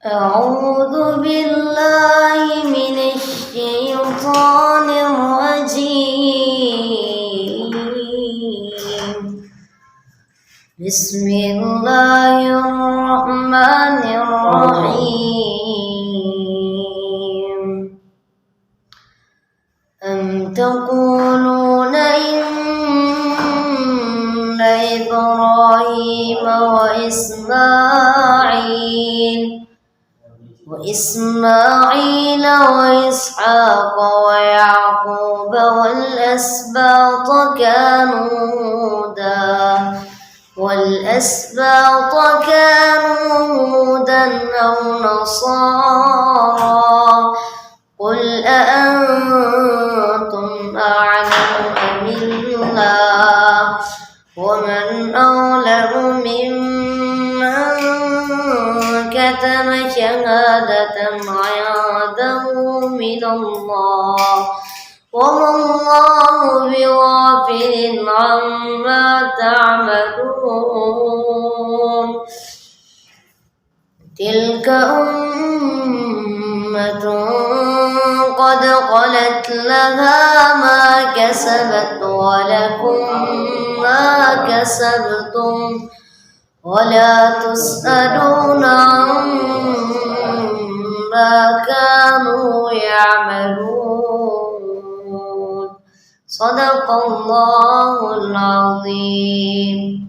أعوذ بالله من الشيطان الرجيم. بسم الله الرحمن الرحيم. أم تقولون إن إبراهيم وإسماعيل وإسحاق ويعقوب والأسباط كانوا هودا أو نصارى قل أأنتم أعلم أم الله ومن أظلم ممن كتم شهادة عنده من الله وما الله بغافل عما تعملون. تلك أمة قد خلت لها ما كسبت ولكم ما كسبتم ولا تسألون عما كانوا يعملون. صدق الله العظيم.